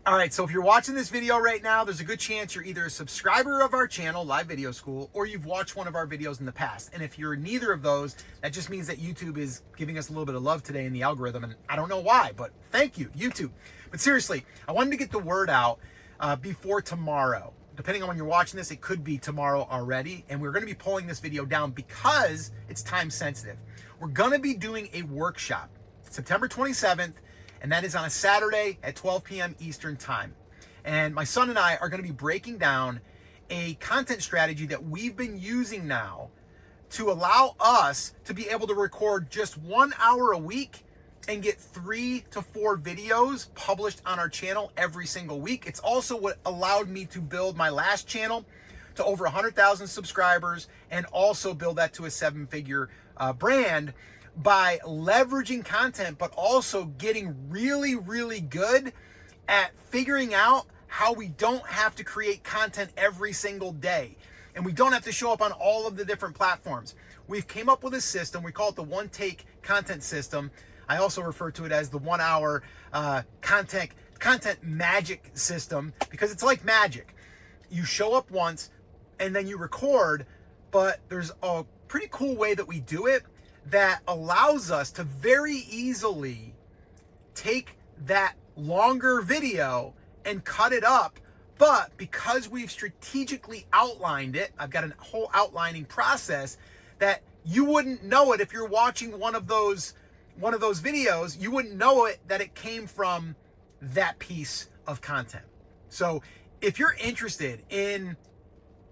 All right, so if you're watching this video right now, there's a good chance you're either a subscriber of our channel, Live Video School, or you've watched one of our videos in the past. And if you're neither of those, that just means that YouTube is giving us a little bit of love today in the algorithm. And I don't know why, but thank you, YouTube. But seriously, I wanted to get the word out before tomorrow. Depending on when you're watching this, it could be tomorrow already. And we're going to be pulling this video down because it's time sensitive. We're going to be doing a workshop September 27th. And that is on a Saturday at 12 p.m. Eastern time. And my son and I are going to be breaking down a content strategy that we've been using now to allow us to be able to record just 1 hour a week and get 3 to 4 videos published on our channel every single week. It's also what allowed me to build my last channel to over 100,000 subscribers and also build that to a 7-figure brand, by leveraging content, but also getting really, really good at figuring out how we don't have to create content every single day. And we don't have to show up on all of the different platforms. We've came up with a system. We call it the one-take content system. I also refer to it as the 1 hour content magic system, because it's like magic. You show up once and then you record, but there's a pretty cool way that we do it that allows us to very easily take that longer video and cut it up. But because we've strategically outlined it, I've got a whole outlining process that you wouldn't know it if you're watching one of those videos. You wouldn't know it that it came from that piece of content. So if you're interested in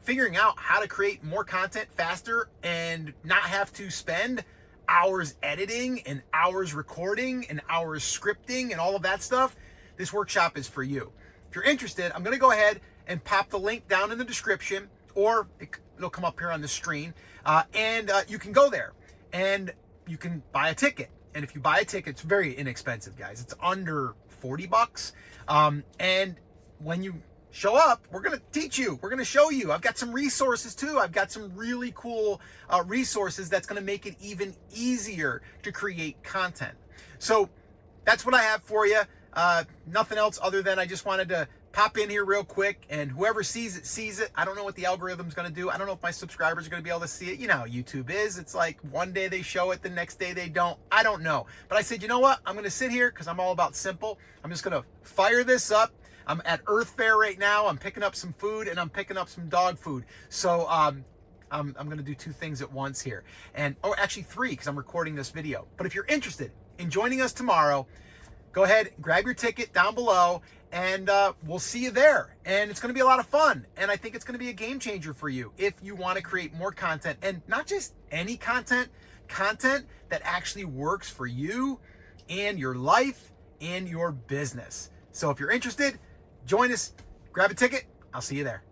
figuring out how to create more content faster and not have to spend hours editing and hours recording and hours scripting and all of that stuff, this workshop is for you. If you're interested, I'm going to go ahead and pop the link down in the description, or it'll come up here on the screen, and you can go there and you can buy a ticket. And if you buy a ticket, it's very inexpensive, guys. It's under 40 bucks. And when you show up, we're going to teach you. We're going to show you. I've got some resources too. I've got some really cool resources that's going to make it even easier to create content. So that's what I have for you. Nothing else other than I just wanted to pop in here real quick, and whoever sees it, sees it. I don't know what the algorithm's going to do. I don't know if my subscribers are going to be able to see it. You know how YouTube is. It's like one day they show it, the next day they don't. I don't know. But I said, you know what? I'm going to sit here because I'm all about simple. I'm just going to fire this up. I'm at Earth Fair right now. I'm picking up some food and I'm picking up some dog food. So I'm going to do 2 things at once here. And, or actually 3, because I'm recording this video. But if you're interested in joining us tomorrow, go ahead, grab your ticket down below, and we'll see you there. And it's going to be a lot of fun. And I think it's going to be a game changer for you if you want to create more content, and not just any content that actually works for you and your life and your business. So if you're interested, join us, grab a ticket. I'll see you there.